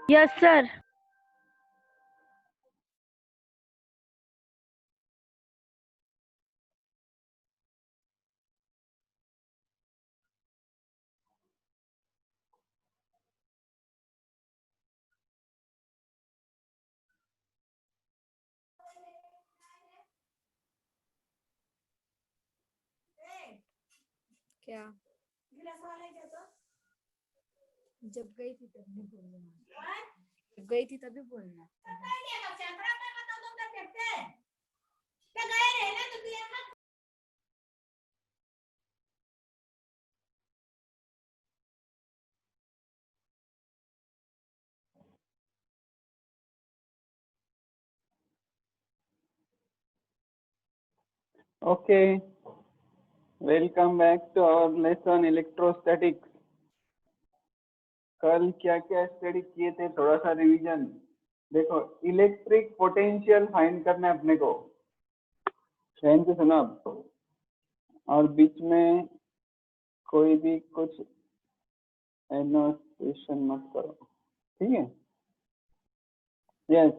Yes sir. क्या जब गई थी तभी बोलना, जब गई थी तभी बोलना। Okay, welcome back to our lesson electrostatics. कल क्या क्या स्टडी किए थे, थोड़ा सा रिवीजन। देखो, इलेक्ट्रिक पोटेंशियल फाइंड करना है अपने को। ध्यान से सुनो अब, और बीच में कोई भी कुछ एनोटेशन मत करो, ठीक है? Yes,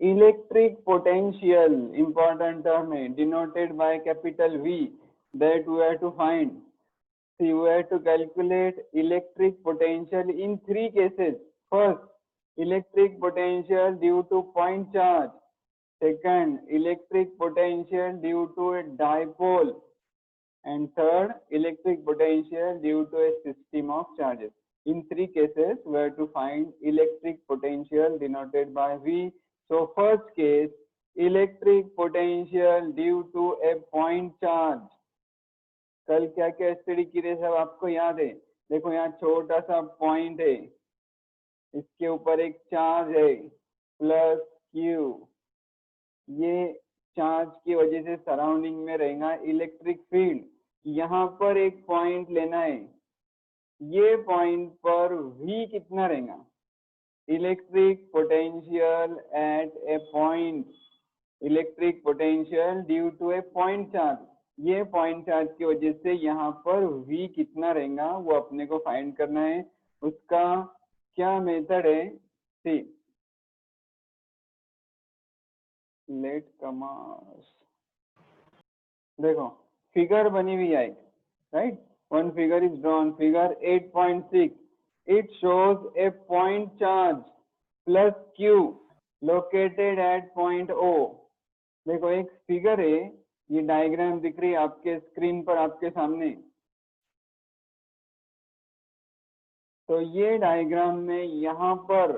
electric potential important term है, denoted by capital V, that we have to find. See, we have to calculate electric potential in three cases. First, electric potential due to point charge. Second, electric potential due to a dipole. And third, electric potential due to a system of charges. In three cases, we have to find electric potential denoted by V. So first case, electric potential due to a point charge. कल क्या क्या study की रहे सब आपको याद है? देखो, यहाँ छोटा सा पॉइंट है, इसके ऊपर एक चार्ज है प्लस क्यू। ये चार्ज की वजह से सराउंडिंग में रहेगा इलेक्ट्रिक फील्ड। यहाँ पर एक पॉइंट लेना है, ये पॉइंट पर V कितना रहेगा? Electric potential at a point, electric potential due to a point charge. ये पॉइंट चार्ज की वजह से यहाँ पर V कितना रहेगा वो अपने को फाइंड करना है। उसका क्या मेथड है? सी, लेट कमास। देखो, फिगर बनी हुई है, right? One figure is drawn, figure 8.6. It shows A point charge plus Q located at point O. देखो, एक फिगर है, ये डायग्राम दिख रही है आपके स्क्रीन पर, आपके सामने। तो ये डायग्राम में यहाँ पर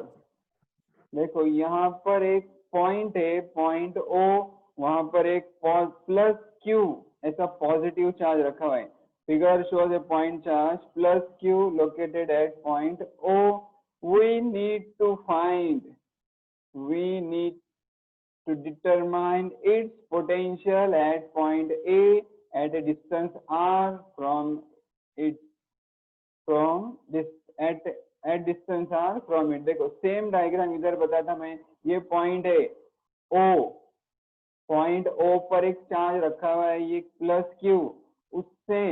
देखो, यहाँ पर एक पॉइंट है, पॉइंट O, वहां पर एक प्लस Q ऐसा पॉजिटिव चार्ज रखा हुआ है। Figure shows A point charge plus Q located at point O. We need to determine its potential at point A at a distance r from it, at distance r from it. देखो, same diagram इधर बताता मैं। ये point है O, point O पर एक charge रखा हुआ है, ये प्लस Q। उससे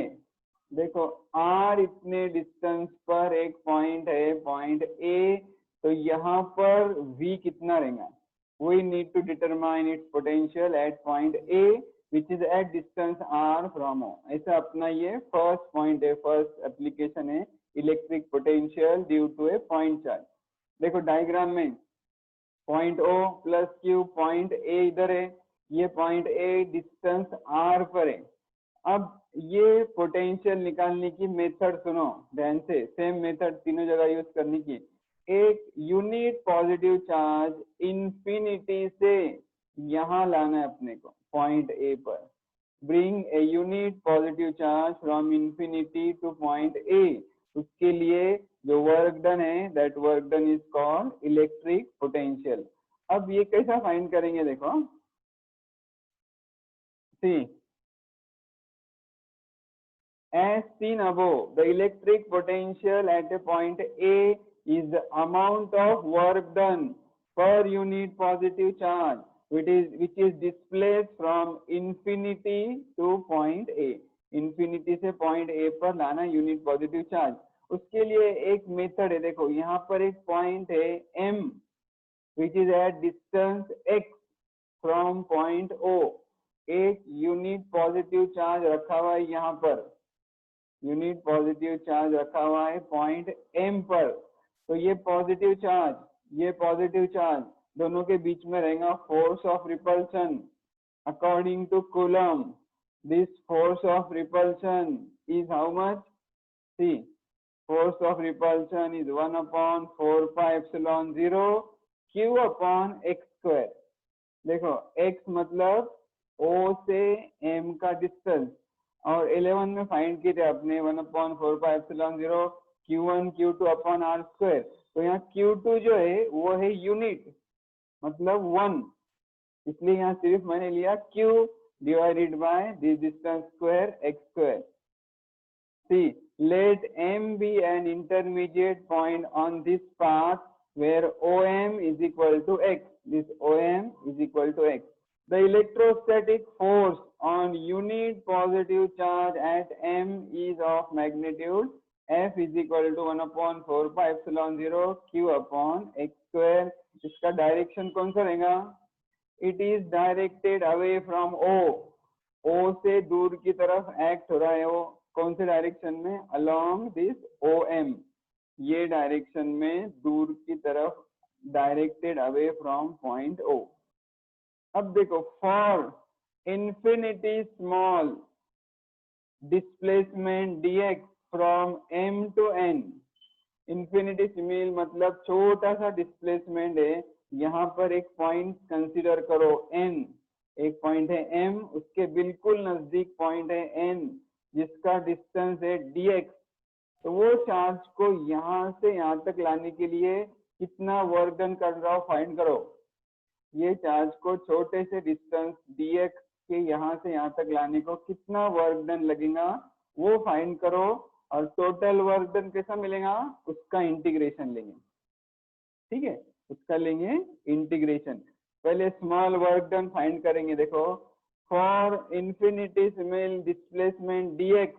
देखो r इतने डिस्टेंस पर एक पॉइंट है, पॉइंट A, तो यहाँ पर V कितना रहेगा? We need to determine its potential at point A, which is at distance r from O. ऐसा अपना ये फर्स्ट पॉइंट है, फर्स्ट एप्लीकेशन है electric potential due to a point charge. देखो डायग्राम में point O plus Q, point A इधर है, ये पॉइंट A डिस्टेंस r पर है। अब ये पोटेंशियल निकालने की मेथड सुनो ध्यान से, सेम मेथड तीनों जगह यूज करने की। एक यूनिट पॉजिटिव चार्ज इंफिनिटी से यहाँ लाना है अपने को पॉइंट A पर। Bring a unit positive charge from infinity two point A। उसके लिए जो वर्क डन है, that work done is called electric potential. अब ये कैसा फाइंड करेंगे? देखो, सी, as seen above, the electric potential at a point A is the amount of work done per unit positive charge, which is displaced from infinity to point A. Infinity से point A पर लाना unit positive charge, उसके लिए एक method है, देखो यहाँ पर एक पॉइंट है M which is at distance x from point O। एक यूनिट पॉजिटिव चार्ज रखा हुआ है, यहाँ पर यूनिट पॉजिटिव चार्ज रखा हुआ है पॉइंट M पर। तो ये पॉजिटिव चार्ज दोनों के बीच में रहेगा force of repulsion according to Coulomb. This force of repulsion is how much? See, force of repulsion is 1/4 pi epsilon 0 q upon x square। देखो x मतलब O से M का डिस्टेंस, और 11 में फाइंड किए थे अपने 1/4 pi epsilon 0 q1 q2 upon r square। तो यहाँ q2 जो है वो है यूनिट, मतलब 1, इसलिए यहाँ सिर्फ मैंने लिया q divided by this distance square x square. See, let M be an intermediate point on this path where OM is equal to x. This OM is equal to x. The electrostatic force on unit positive charge at M is of magnitude F is equal to 1/4 pi epsilon 0 q upon x square। इसका direction कौन सा रहेगा? It is directed away from O। O से दूर की तरफ act हो रहा है वो, कौन से डायरेक्शन में? अलोंग दिस OM, ये डायरेक्शन में दूर की तरफ, directed away from point O। अब देखो, for infinity small displacement dx from M to N, infinity small मतलब छोटा सा डिस्प्लेसमेंट है, यहाँ पर एक पॉइंट कंसीडर करो N, एक पॉइंट है M, उसके बिल्कुल नजदीक पॉइंट है N जिसका डिस्टेंस है dx। तो वो चार्ज को यहाँ से यहाँ तक लाने के लिए कितना वर्क डन कर रहा हो फाइंड करो। ये चार्ज को छोटे से डिस्टेंस dx के यहाँ से यहाँ तक लाने को कितना वर्क डन लगेगा वो फाइंड करो, और टोटल वर्क डन कैसा मिलेगा उसका इंटीग्रेशन लेंगे। ठीक है, उसका लेंगे इंटीग्रेशन। पहले स्मॉल वर्क डन फाइंड करेंगे। देखो, for infinitesimal displacement dx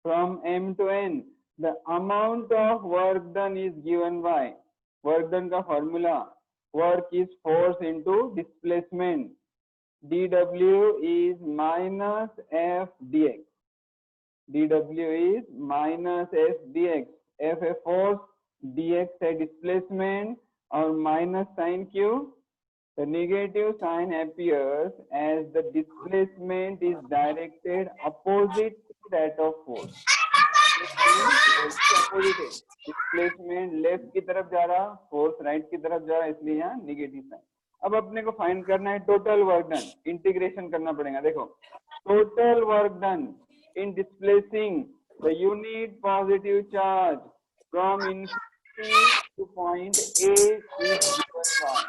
from M to N, the amount of work done is given by, work done का formula, work is force into displacement, dw is minus f dx, dw is minus f dx, f है force, dx है displacement, और minus sign क्यों? The negative sign appears as the displacement is directed opposite to that of force। opposite है, displacement left की तरफ जा रहा, force right की तरफ जा रहा, इसलिए यहाँ नेगेटिव साइन। अब अपने को फाइंड करना है टोटल वर्क डन, इंटीग्रेशन करना पड़ेगा। देखो, total work done in displacing the unit positive charge from infinity two point A is given by,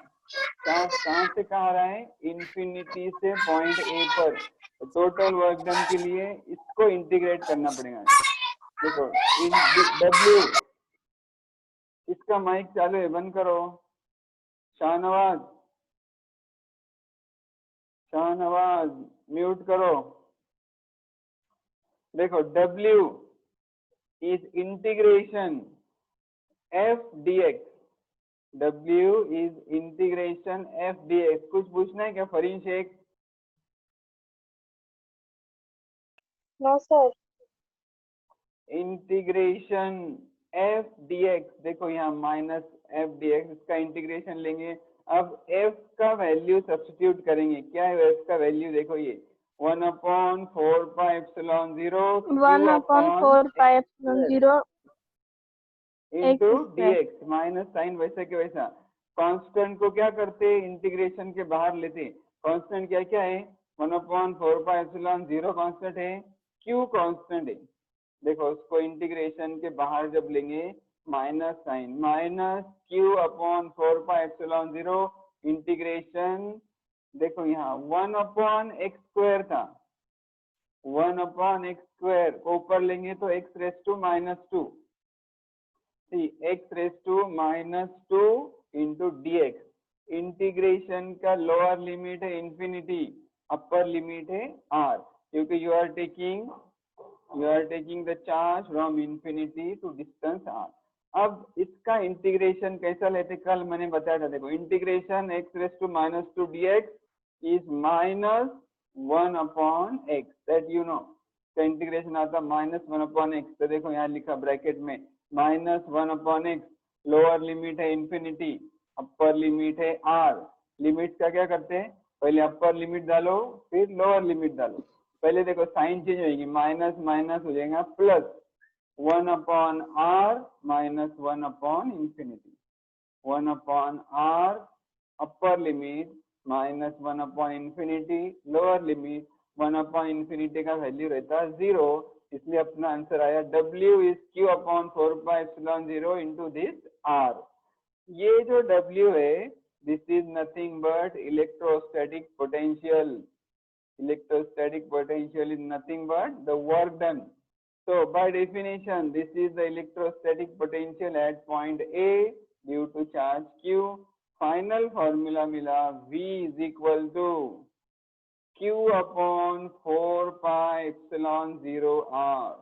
कहाँ से कहाँ आ रहा है? इन्फिनिटी से पॉइंट A पर। तो टोटल वर्क डन के लिए इसको इंटीग्रेट करना पड़ेगा। देखो, W, इसका माइक चालू है, बंद करो। शाहनवाज म्यूट करो। देखो, W is integration F dx, W is integration F dx। कुछ पूछना है क्या Fareen Shaikh? No sir. Integration F dx, देखो यहाँ माइनस F dx, इसका इंटीग्रेशन लेंगे। अब F का वैल्यू सब्स्टिट्यूट करेंगे। क्या है F का वैल्यू? देखो, ये 1/4 pi epsilon 0 1/4 pi epsilon 0 into dx, minus sign वैसे के वैसा। कांस्टेंट को क्या करते? इंटीग्रेशन के बाहर लेते। कांस्टेंट क्या क्या है? 1/4 pi epsilon 0 कांस्टेंट है, q कांस्टेंट है। देखो, उसको इंटीग्रेशन के बाहर जब लेंगे, minus sign, minus q/4 pi epsilon 0 integration. देखो यहाँ 1/x स्क्वायर था, 1/x स्क्वायर को ऊपर लेंगे तो x⁻², x⁻² into dx। Integration का लोअर लिमिट है इंफिनिटी, अपर लिमिट है r, क्योंकि you are taking You are taking the charge from infinity to distance r. अब इसका इंटीग्रेशन कैसा लेते, कल मैंने बताया था, देखो integration x raise to minus two dx is minus 1 upon x, that you know. का इंटीग्रेशन आता माइनस 1 अपॉन एक्स. तो देखो यहाँ लिखा ब्रैकेट में minus 1 upon x. Lower limit है इंफिनिटी, अपर लिमिट है r. लिमिट का क्या करते हैं, पहले अपर लिमिट डालो फिर लोअर लिमिट डालो. पहले देखो साइन चेंज होगी, माइनस माइनस हो जाएगा plus 1 upon r minus 1 upon infinity. 1 upon r upper limit minus 1 upon infinity lower limit. 1 upon infinity का वैल्यू रहता है 0, इसलिए अपना आंसर आया W is Q upon 4 pi epsilon 0 into this R. ये जो W है, this is nothing but electrostatic potential. Electrostatic potential is nothing but the work done. So by definition, this is the electrostatic potential at point A due to charge Q. Final formula मिला V is equal to Q upon 4 pi epsilon 0 R.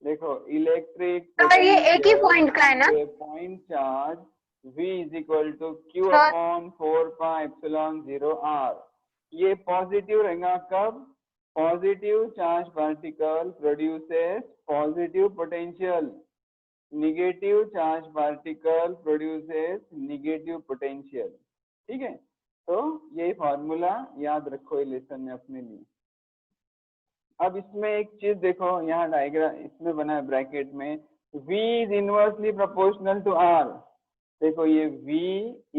देखो electric ये एक ही point का है ना, point charge V is equal to Q upon 4 pi epsilon 0 R. ये positive रहेगा कब, positive charge particle produces positive potential, negative charge particle produces negative potential. ठीक है, तो ये फॉर्मूला याद रखो ये लेसन में अपने लिए. अब इसमें एक चीज देखो, यहाँ डायग्राम इसमें बना है ब्रैकेट में, V is inversely proportional to R. देखो ये V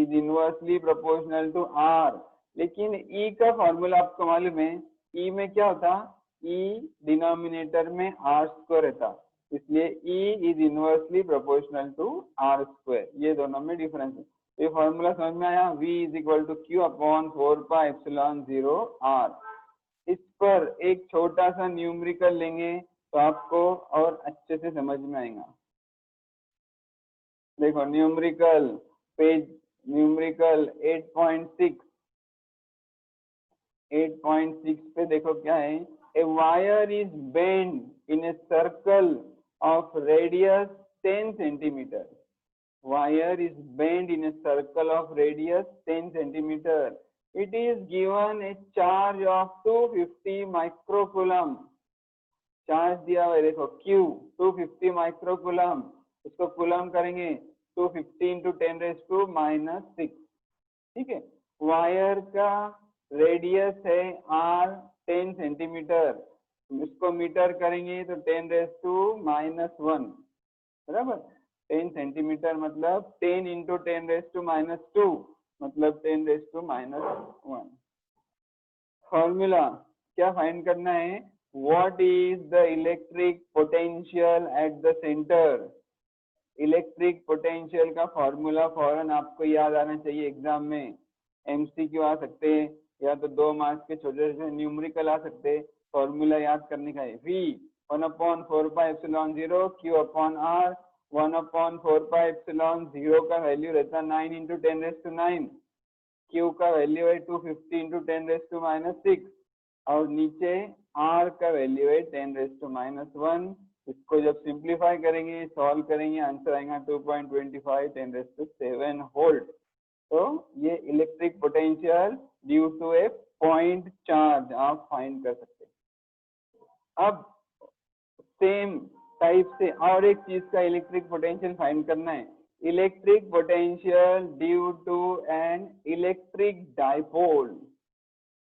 is inversely proportional to R, लेकिन E का फॉर्मूला आपको मालूम है, E में क्या होता, E डिनोमिनेटर में R स्क्वायर रहता, इसलिए E is inversely proportional to R square. ये दोनों में डिफरेंस है. ये फॉर्मूला समझ में आया, V is equal to Q upon 4 pi epsilon 0 R. इस पर एक छोटा सा न्यूमेरिकल लेंगे तो आपको और अच्छे से समझ में आएगा. देखो न्यूमेरिकल पेज, न्यूमेरिकल 8.6 पे देखो क्या है, a wire is bent in a circle of radius 10 centimetre. Wire is bent in a circle of radius 10 centimeter. It is given a charge of 250 microcoulomb. Charge दिया हुआ है देखो Q 250 माइक्रोकूलम, उसको coulomb करेंगे 250 into 10 raised to -6. ठीक है, wire का radius है R 10 सेंटीमीटर, इसको मीटर करेंगे तो 10 raised to -1. बराबर, 10 सेंटीमीटर मतलब 10 into 10 raised to -2 मतलब 10 raised to -1. फॉर्मूला क्या फाइंड करना है, what is the electric potential at the centre. Electric potential का फॉर्मूला फौरन आपको याद आना चाहिए, एग्जाम में एमसीक्यू आ सकते हैं या तो 2 मार्क्स के छोटे छोटे न्यूमेरिकल आ सकते. फॉर्मूला याद करने का है, V 1/4 पाई एप्सिलॉन 0 Q अपॉन R. 1/4 पाई एप्सिलॉन 0 का वैल्यू रहता 9 into 10 raised to 9. Q का वैल्यू है 250 into 10 raised to -6 और नीचे R का वैल्यू है 10 raised to -1. इसको जब सिंप्लीफाई करेंगे, सॉल्व करेंगे, आंसर आएगा 2.25 10 raised to 7 वोल्ट. तो ये electric potential due to a point charge आप फाइंड कर सकते हैं. अब सेम टाइप से और एक चीज का इलेक्ट्रिक पोटेंशियल फाइंड करना है, electric potential due to an electric dipole.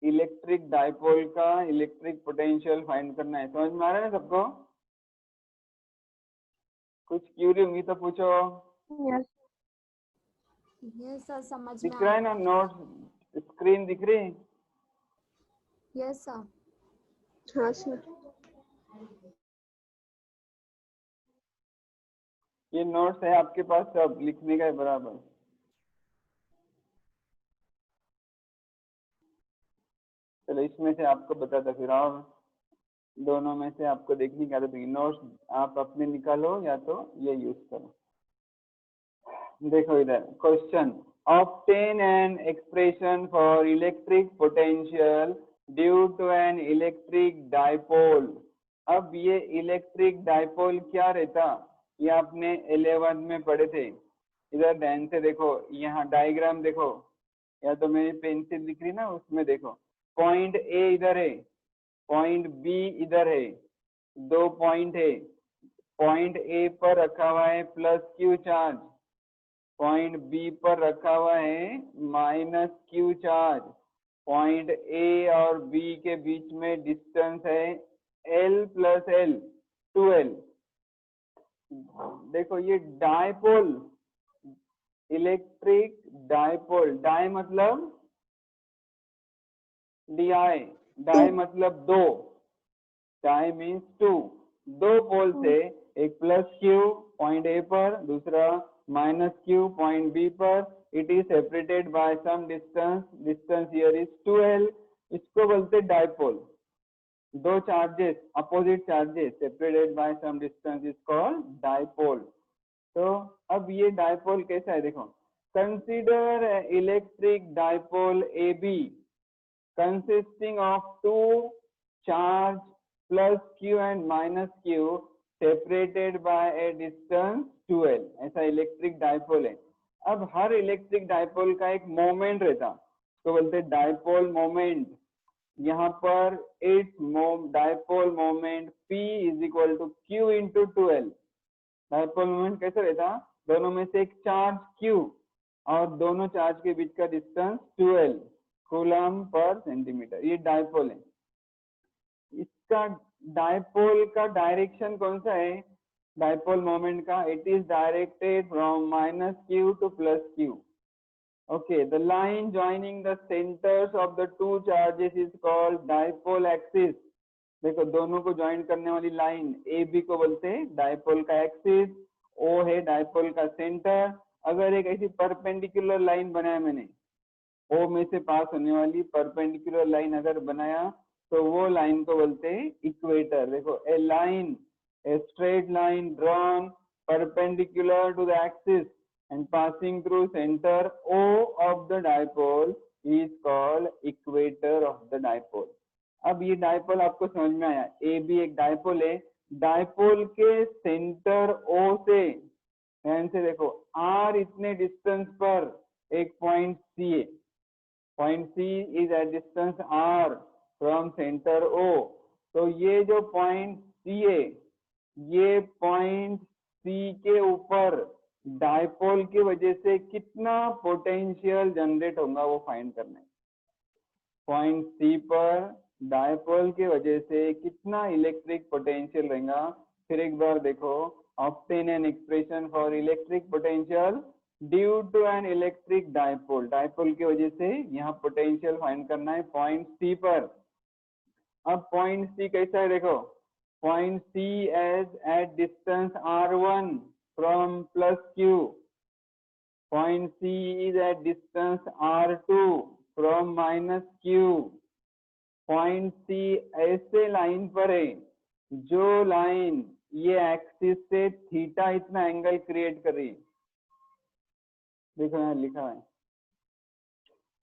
Electric dipole का इलेक्ट्रिक पोटेंशियल फाइंड करना है. समझ में आ रहा है ना सबको? कुछ क्यूरी होंगी तो पूछो. यस सर, समझ में दिख रहा है ना, नोट्स स्क्रीन दिख रही? Yes sir. हाँ सर. ये नोट्स है आपके पास, सब लिखने का है बराबर. चलो इसमें से आपको बताता फिर, और दोनों में से आपको देखने की आदत है. नोट्स आप अपने निकालो या तो ये यूज करो. देखो इधर question, obtain an expression for electric potential due to an electric dipole अब ये इलेक्ट्रिक डाइपोल क्या रहता, ये आपने 11 में पढ़े थे। इधर ध्यान से देखो, यहाँ डायग्राम देखो, या तो मेरी पेंसिल दिख रही ना, उसमें देखो। पॉइंट ए इधर है, पॉइंट बी इधर है, दो पॉइंट है। पॉइंट ए पर रखा हुआ है plus Q charge, point B पर रखा हुआ है minus Q charge. Point A और बी के बीच में डिस्टेंस है L प्लस L, 2L। देखो ये डाइपोल, इलेक्ट्रिक डाइपोल, डाई मतलब DI, डाई मतलब दो, डाई मीन्स टू। दो पोल से, एक प्लस क्यू पॉइंट ए पर, दूसरा माइनस क्यू पॉइंट बी पर। It is separated by some distance, distance here is 2L। इसको बोलते डाइपोल। दो charges, opposite charges separated by some distance is called dipole. तो अब ये डाइपोल कैसा है देखो। Consider electric dipole AB consisting of two charge plus q and minus q separated by a distance 2L। ऐसा इलेक्ट्रिक डाइपोल है। अब हर electric dipole का एक मोमेंट रहता, तो बोलते हैं डाइपोल मोमेंट। यहाँ पर it's dipole moment P is equal to Q into 2L। Dipole moment कैसे रहता, दोनों में से एक चार्ज Q और दोनों चार्ज के बीच का distance 2L coulomb per centimetre. ये डाइपोल है। इसका डाइपोल का डायरेक्शन कौन सा है, डाइपोल मोमेंट का? It is directed from minus Q two plus Q. Okay, the line joining the centres of the two charges is called dipole axis. देखो दोनों को ज्वाइन करने वाली लाइन ए बी को बोलते हैं डाइपोल का एक्सिस। ओ है डाइपोल का सेंटर। अगर एक ऐसी परपेंडिकुलर लाइन बनाया मैंने, ओ में से पास होने वाली परपेंडिकुलर लाइन अगर बनाया, तो वो लाइन को बोलते हैं इक्वेटर। देखो a line, a straight line drawn perpendicular to the axis and passing through center O of the dipole is called equator of the dipole। अब ये डाइपोल आपको समझ में आया, ए बी एक डाइपोल है। डाइपोल के सेंटर O से, ध्यान से देखो, R इतने डिस्टेंस पर एक पॉइंट C है। Point C is at distance R from centre O। तो ये जो पॉइंट C है, ये पॉइंट C के ऊपर डाइपोल की वजह से कितना पोटेंशियल जनरेट होगा वो फाइंड करना है। पॉइंट सी पर डाइपोल की वजह से कितना इलेक्ट्रिक पोटेंशियल रहेगा। फिर एक बार देखो, obtain an expression for electric potential due to an electric dipole. Dipole की वजह से यहाँ पोटेंशियल फाइंड करना है पॉइंट सी पर। अब पॉइंट सी कैसा है देखो, point C as at distance R1 from plus Q। Point C is at distance R2 from minus Q। Point C ऐसे लाइन पर है, जो लाइन ये एक्सिस से थीटा इतना एंगल क्रिएट कर रही है। देखो यहाँ लिखा है,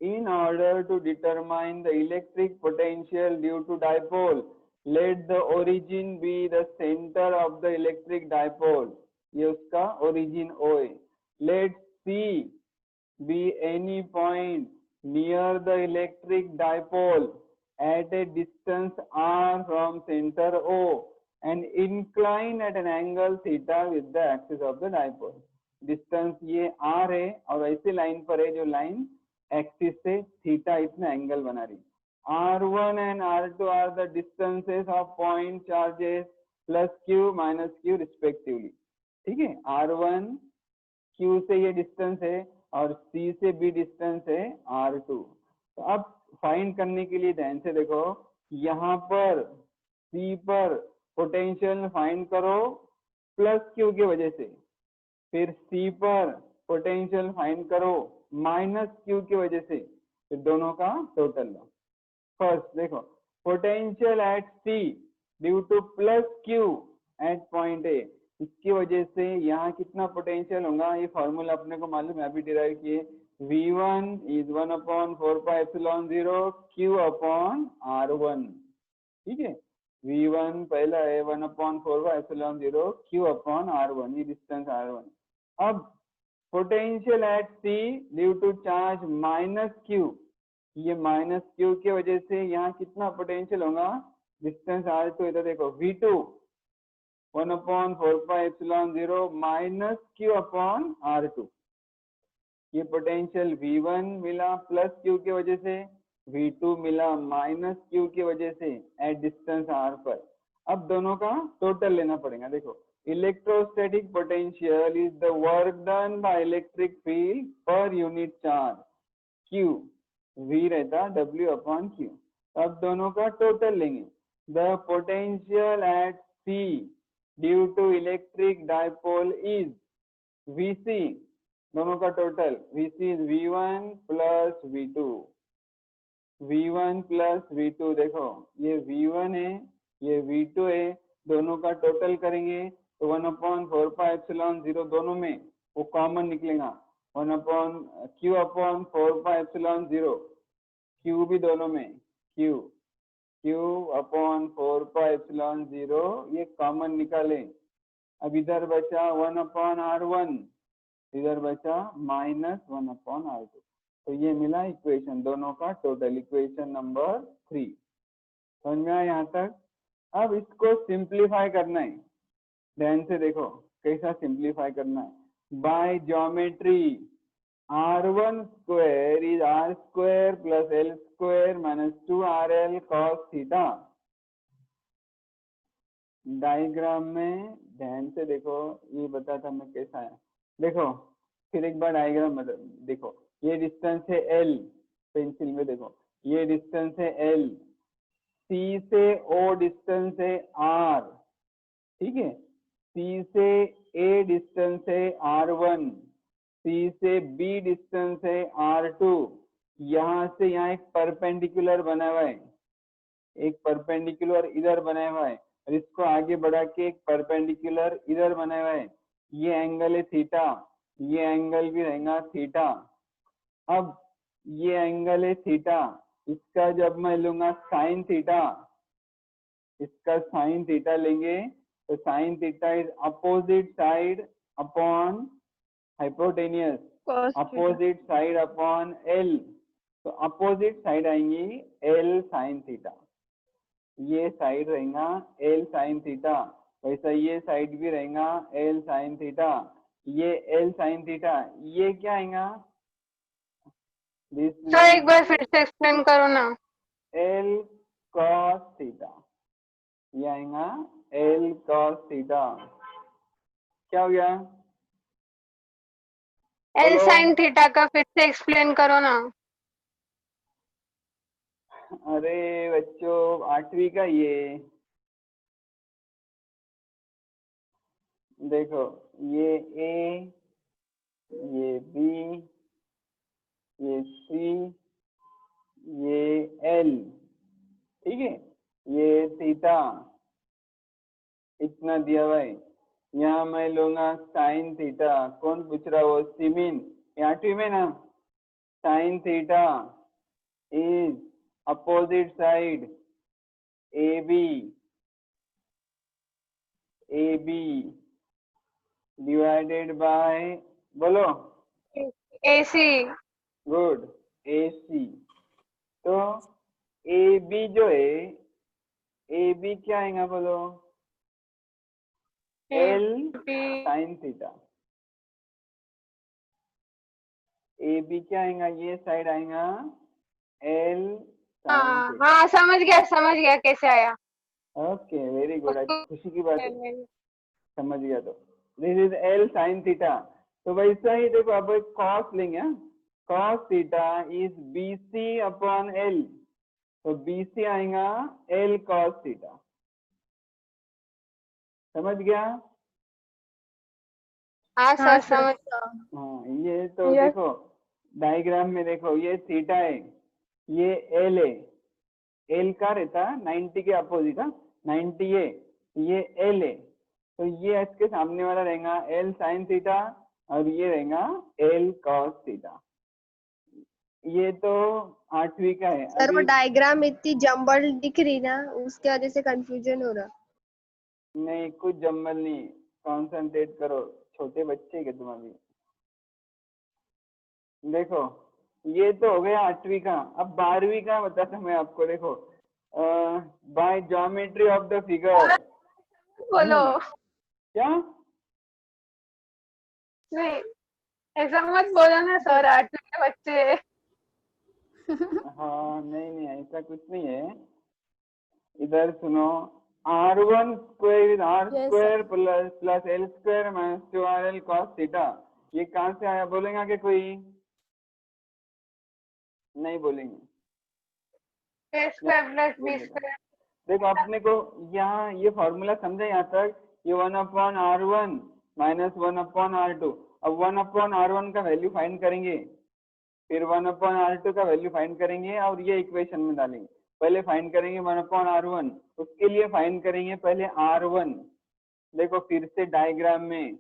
in order to determine the electric potential due to dipole, let the origin be the center of the electric dipole। ये उसका ओरिजिन O है। Let C be any point near the electric dipole at a distance R from center O and incline at an angle theta with the axis of the dipole। Distance ये R है और ऐसी line पर है जो line axis से theta इतना angle बना रही। R1 and R2 are the distances of point charges plus Q minus Q respectively। ठीक है, R1 Q से ये डिस्टेंस है और C से भी डिस्टेंस है R2। तो अब फाइंड करने के लिए ध्यान से देखो, यहाँ पर C पर पोटेंशियल फाइंड करो प्लस Q की वजह से, फिर C पर पोटेंशियल फाइंड करो माइनस Q की वजह से, फिर दोनों का टोटल लो। फर्स्ट देखो, potential at C due to plus Q at point A, इसकी वजह से यहाँ कितना पोटेंशियल होगा, ये फॉर्मूला अपने को मालूम है, अभी डिराइव किए। V1 is 1/4 pi epsilon 0 Q upon R1। ठीक है, V1 पहला है 1/4 Q upon R1, ये डिस्टेंस R1। अब potential at C due to charge -Q, ये -Q की वजह से यहाँ कितना पोटेंशियल होगा, डिस्टेंस R2, इधर देखो V2 1/4 Q upon R2, ये पोटेंशियल V1 मिला प्लस Q की वजह से, V2 मिला -Q की वजह से एट डिस्टेंस R पर। अब दोनों का टोटल लेना पड़ेगा। देखो, electrostatic potential is the work done by electric field per unit charge, Q V रहता W अपॉन Q। अब दोनों का टोटल लेंगे। The potential at C due to electric dipole is Vc, दोनों का total Vc is V1 plus V2, V1 plus V2। देखो ये V1 है, ये V2 है, दोनों का टोटल करेंगे तो 1/4 दोनों में वो कॉमन निकलेगा, Q अपॉन 4 Q भी दोनों में, Q अपॉन 4 ये कॉमन निकाले। अब इधर बचा 1/R1, इधर बचा -1/R2, तो ये मिला इक्वेशन, दोनों का टोटल, इक्वेशन नंबर 3। समझ में आया यहाँ तक? अब इसको सिंप्लीफाई करना है, ध्यान से देखो कैसा सिंप्लीफाई करना है। By geometry R1 square is R square plus L square minus 2RL cos theta. Diagram में ध्यान से देखो, ये बताता मैं कैसा है। देखो फिर एक बार डायग्राम देखो, ये डिस्टेंस है L, पेंसिल में देखो, ये डिस्टेंस है L, C से O डिस्टेंस है R, ठीक है, C से A डिस्टेंस है R1, C से B डिस्टेंस है R2, यहाँ से यहाँ एक परपेंडिकुलर बना हुआ है, एक परपेंडिकुलर इधर बनाया हुआ है, और इसको आगे बढ़ा के एक परपेंडिकुलर इधर बनाया हुआ है, ये एंगल है थीटा, ये एंगल भी रहेगा थीटा। अब ये एंगल है थीटा, इसका जब मैं लूंगा साइन थीटा, इसका साइन थीटा लेंगे तो sine theta is opposite side upon hypotenuse, opposite side upon L, तो अपोजिट साइड आएंगी L साइन थीटा, ये साइड रहेगा L साइन थीटा, वैसा ये साइड भी रहेगा L साइन थीटा, ये L साइन थीटा, ये क्या आएगा, सर एक बार फिर से एक्सप्लेन करो ना। L cos थीटा, ये आएगा L cos थीटा। क्या हो गया? L sin थीटा का फिर से एक्सप्लेन करो ना। अरे बच्चों 8वीं का ये देखो, ये A, ये B, ये C, ये L, ठीक है, ये थीटा, इतना दिया हुआ है। यहाँ मैं लूंगा साइन थीटा, कौन पूछ रहा वो, सिमिन, 8वीं में ना, sine theta is opposite side AB divided by, बोलो AC। Good, AC। तो AB जो है, AB क्या आएगा बोलो, L साइन थीटा, AB क्या आएगा, ये साइड आएगा L साइन थीटा। हाँ समझ गया कैसे आया। ओके वेरी गुड, खुशी की बात है, समझ गया। तो this is L sine theta, तो वैसा ही देखो अब एक cos लेंगे, cos theta is BC upon L, तो BC आएगा L cos थीटा, समझ गया? हाँ सर समझ। हाँ, ये तो देखो डायग्राम में देखो, ये थीटा है, ये L है, L का रहता 90 के अपोजिट, 90 है, ये L है, तो ये इसके सामने वाला रहेगा L साइन थीटा, और ये रहेगा L cos थीटा। ये तो 8वीं का है सर वो अभी। डायग्राम इतनी जम्बल दिख रही ना, उसके वजह से कंफ्यूजन हो रहा। नहीं कुछ जम्मल नहीं, कॉन्सेंट्रेट करो, छोटे बच्चे के तुम अभी। देखो ये तो हो गया 8वीं का, अब 12वीं का बताता हूं मैं आपको। देखो by geometry of the figure. बोलो। क्या? नहीं, ऐसा मत बोलो ना सर, 8वीं के बच्चे। हाँ नहीं नहीं ऐसा कुछ नहीं है, इधर सुनो। R1 square R Yes, square plus L square minus 2RL cos theta, ये कहाँ से आया बोलेगा कि कोई? नहीं बोलेंगे। ए स्क्वायर प्लस बोल बी देता। स्क्वायर। देखो अपने को यहाँ ये फॉर्मूला समझे यहाँ तक, ये 1/R1 माइनस 1/R2। अब 1/R1 का वैल्यू फाइंड करेंगे, फिर 1/R2 का वैल्यू फाइंड करेंगे और ये इक्वेशन में डालेंगे। पहले फाइंड करेंगे 1/R1, उसके लिए फाइंड करेंगे पहले R1। देखो फिर से डायग्राम में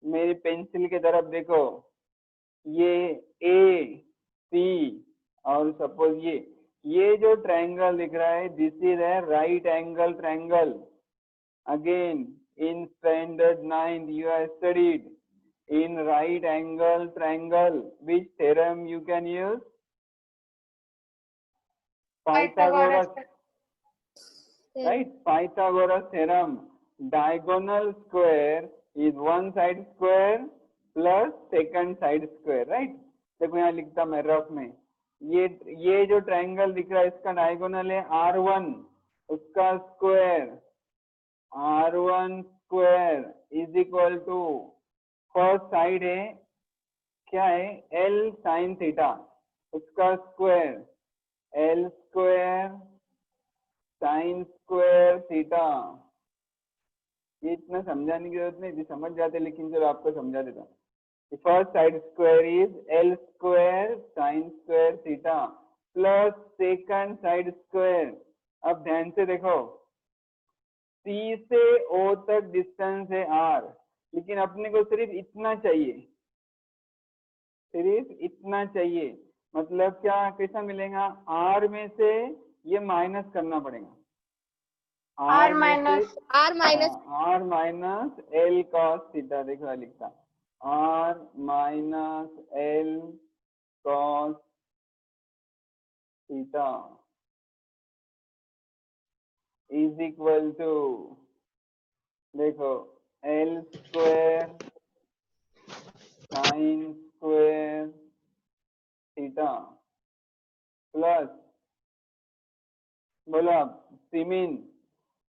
मेरी पेंसिल की तरफ देखो, ये ए सी और सपोज ये जो ट्रायंगल दिख रहा है, this is a right angle triangle. Again in standard 9 you have studied in right angle triangle, which theorem you can use? Pythagoras, right? Pythagoras theorem. Diagonal square is one side square plus second side square, right? देखो यहाँ लिखता मैं rough में, ये जो triangle दिख रहा है इसका डायगोनल है R1, उसका square R1 square is equal to, first side है क्या है L sin थीटा, उसका square L square sin square theta. ये इतना समझाने की जरूरत नहीं थी, समझ जाते, लेकिन जब आपको समझा देता। First side square is L square sin square theta plus second side square. अब ध्यान से देखो, C से O तक डिस्टेंस है R, लेकिन अपने को सिर्फ इतना चाहिए, सिर्फ इतना चाहिए। मतलब क्या, कैसा मिलेगा? R में से ये माइनस करना पड़ेगा, R में से minus R minus L cos theta. देखो लिखता R minus L cos theta is equal to, देखो L square sine square theta plus, बोलो आप सिमिन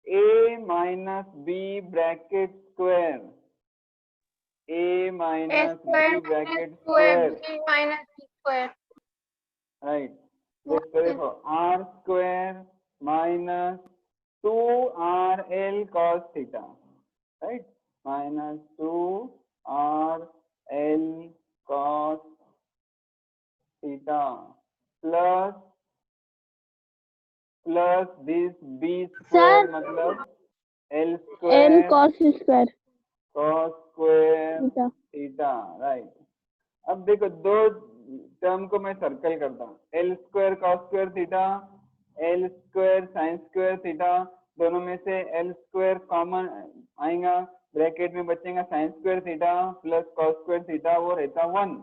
A minus B bracket square, A A minus square B bracket square square, B minus B square. Right. देखो R square minus 2RL cos theta, right, minus 2RL cos theta plus this B square मतलब L square cos square cos square theta. Theta, right. अब देखो दो term को मैं circle करता हूँ, L square cos square theta, L square sin square theta, दोनों में से L स्क्वायर कॉमन आएगा, ब्रैकेट में बचेगा sin square theta plus cos square theta, वो रहता 1।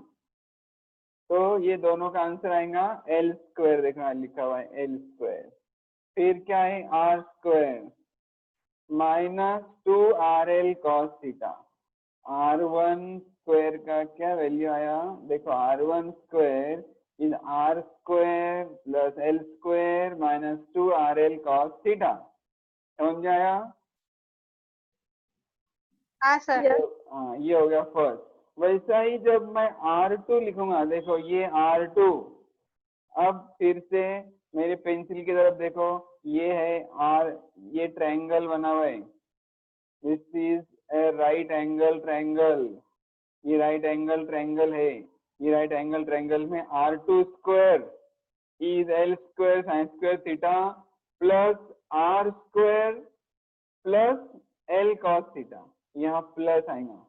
तो ये दोनों का आंसर आएगा L स्क्वायर, देखना लिखा हुआ है L स्क्वायर। फिर क्या है R square minus 2RL cos theta, R1 square का क्या वैल्यू आया? देखो R1 square is R square plus L square minus 2RL cos theta. समझ आया? हाँ सर। हाँ ये हो गया फर्स्ट। वैसा ही जब मैं R2 लिखूंगा, देखो ये R2, अब फिर से मेरे पेंसिल की तरफ देखो, ये है R, ये ट्रायंगल बना हुआ है, this is a right angle triangle, ये राइट एंगल ट्रायंगल है, ये राइट एंगल ट्रायंगल में R2 square is L square sine square theta plus R square plus L cos theta, यहाँ प्लस आएगा,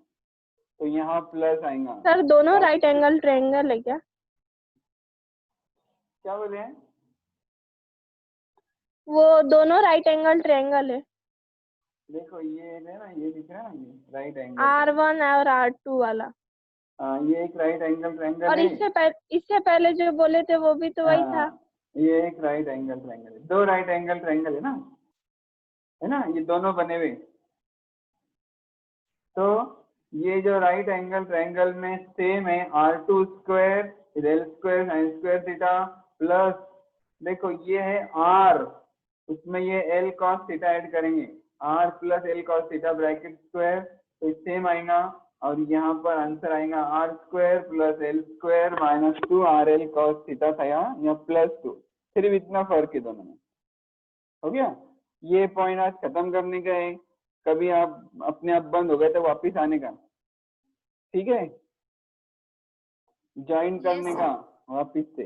तो यहाँ प्लस आएगा। सर दोनों राइट एंगल ट्रायंगल है क्या? क्या बोले हैं? वो दोनों राइट एंगल ट्रायंगल है, देखो ये है ना, ये दिख रहा है ना, ये राइट एंगल R1 और R2 वाला। ये एक राइट एंगल ट्रायंगल और है। इससे पहले जो बोले थे वो भी तो वही था। हाँ, ये एक राइट एंगल ट्रायंगल है, दो राइट एंगल ट्रायंगल है ना, ये दोनों बने हुए। तो ये जो राइट एंगल ट्रायंगल में सेम है, R2 square L square sine square theta plus, देखो ये है R, उसमें ये L cos थीटा ऐड करेंगे, R plus L cos theta bracket square, तो सेम आएगा। और यहाँ पर आंसर आएगा R square plus L square minus 2 RL cos theta था यहाँ प्लस 2, सिर्फ इतना फर्क है दोनों में। हो गया, ये पॉइंट आज खत्म करने का है, कभी आप अपने आप बंद हो गए तो वापिस आने का, ठीक है, ज्वाइन करने Yes, का वापिस से।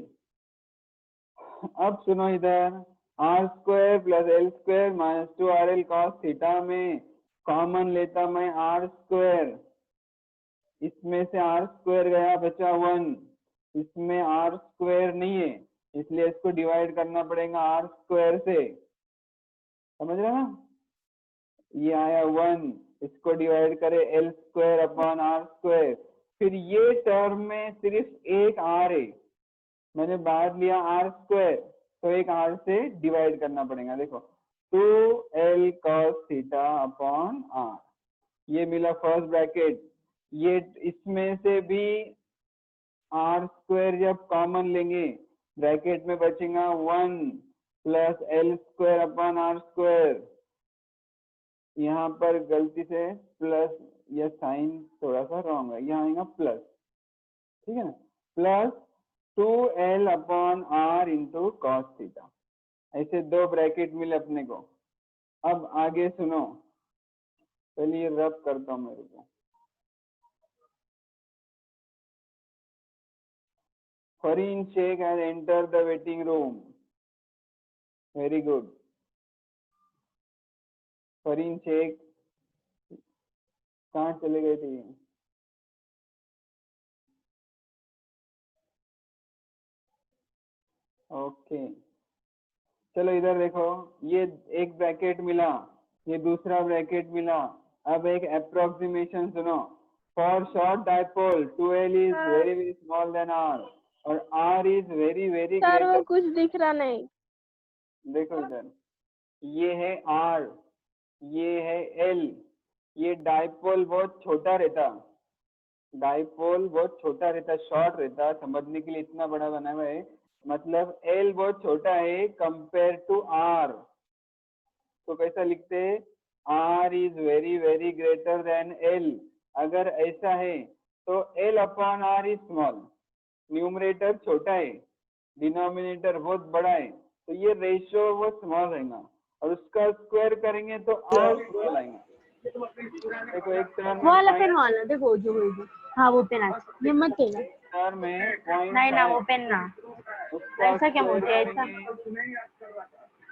अब सुनो इधर, R square plus L square minus 2 RL cos theta में कॉमन लेता मैं R स्क्वायर, इसमें से R स्क्वायर गया बचा 1, इसमें R स्क्वायर नहीं है इसलिए इसको डिवाइड करना पड़ेगा R स्क्वायर से, समझ रहे ना, ये आया 1, इसको डिवाइड करे L square upon R square, फिर ये टर्म में सिर्फ एक R है, मैंने बाहर लिया R स्क्वायर, तो एक R से डिवाइड करना पड़ेगा। देखो 2L cos theta upon R, ये मिला फर्स्ट ब्रैकेट, ये इसमें से भी R स्क्वायर जब कॉमन लेंगे ब्रैकेट में बचेगा 1 plus L square upon R square, यहाँ पर गलती से प्लस, यह साइन थोड़ा सा रॉन्ग है, यहाँ आएगा प्लस, ठीक है ना, plus 2L upon R into cos theta, ऐसे दो ब्रैकेट मिले अपने को। अब आगे सुनो, चलिए रब करता हूँ मेरे को। Farin Sheikh has entered the waiting room. Very good. Farin Sheikh कहाँ चले गए थे? ओके, चलो इधर देखो, ये एक ब्रैकेट मिला, ये दूसरा ब्रैकेट मिला, अब एक अप्रोक्सीमेशन सुनो, for short dipole 2L is very very small then R और R is very very sir वो ग्रेटर। कुछ दिख रहा नहीं। देखो इधर, ये है R, ये है L, ये डाइपोल बहुत छोटा रहता, डाइपोल बहुत छोटा रहता, शॉर्ट रहता, समझने के लिए इतना बड़ा बना हुआ है, मतलब L बहुत छोटा है कंपेयर टू R, तो कैसा लिखते हैं, R is very very greater than L, अगर ऐसा है तो L upon R is small, numerator छोटा है डिनोमिनेटर बहुत बड़ा है, तो ये रेशियो वो स्मॉल रहेगा, और उसका स्क्वायर करेंगे तो और स्मॉल आएगा। देखो एक टर्म वो वाला पेन वाला देखो जो होगी, हाँ वो पेन अच्छा, ये मत लेना, टर्म में पॉइंट नहीं ना वो पेन ना, ऐसा क्या बोलते हैं, ऐसा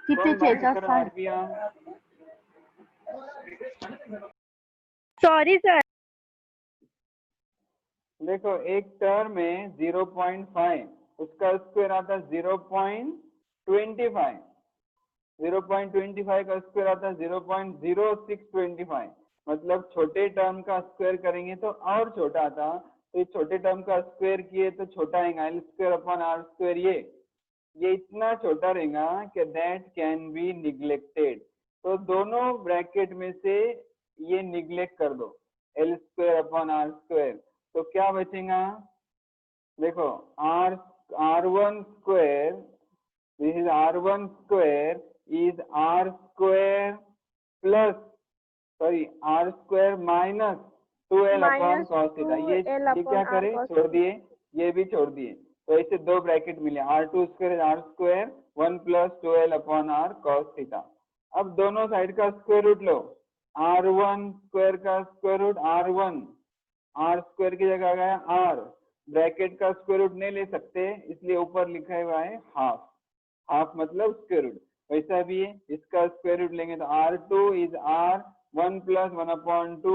कितने चाहिए सर? Sorry sir. देखो एक टर्म में 0.5, उसका स्क्वायर आता है 0.25, 0.25 का स्क्वायर आता है 0.0625, मतलब छोटे टर्म का स्क्वायर करेंगे तो और छोटा आता, तो छोटे टर्म का स्क्वायर किए तो छोटा आएगा L square upon R square, ये इतना छोटा रहेगा कि दैट कैन बी निग्लेक्टेड, तो दोनों ब्रैकेट में से ये निग्लेक्ट कर दो, L square upon R square, तो क्या बचेगा, देखो R1 square, this is R1 square is R square plus, sorry R square minus 2L upon cos theta, ये क्या करे, छोड़ दिए, ये भी छोड़ दिए, तो ऐसे दो ब्रैकेट मिले, R2 square R square 1 plus 2L upon R cos theta. अब दोनों साइड का स्क्वायर रूट लो, R1 स्क्वायर का square root R1, R square की जगह गया R, ब्रैकेट का स्क्वायर रूट नहीं ले सकते इसलिए ऊपर लिखा हुआ है हाफ, हाफ मतलब स्क्वायर रूट, वैसा भी है, इसका स्क्वायर रूट लेंगे तो R2 is R 1 plus 1 upon 2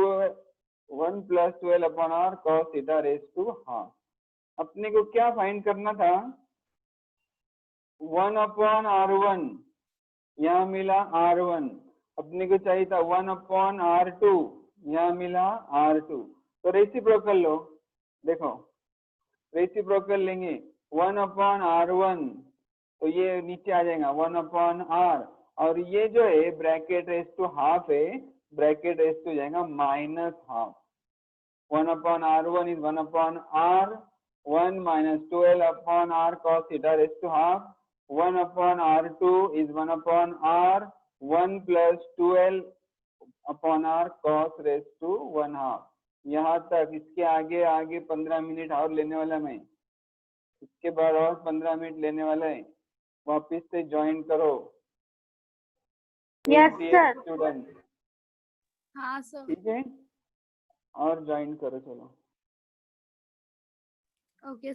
1 plus 12 upon R cos theta raise to half. अपने को क्या फाइंड करना था, 1/R1, यहाँ मिला R1, अपने को चाहिए था 1/R2, यहाँ मिला R2, तो रेसिप्रोकल लो, देखो रेसिप्रोकल लेंगे 1/R1, तो ये नीचे आ जाएगा 1/R, और ये जो है ब्रैकेट रेस टू हाफ है, ब्रैकेट रेस टू जाएगा -12. 1/R1 is 1/R, 1 minus 12/R cos theta raised to half. 1/R2 is 1/R, 1 plus 12/R cos raised to 1/2. यहाँ तक. इसके आगे आगे 15 मिनट और लेने वाला मैं, इसके बाद और 15 मिनट लेने वाला है. वापिस से ज्वाइन करो. Yes sir. स्टूडेंट, हाँ सर. ठीक है, और ज्वाइन करो. चलो. ओके.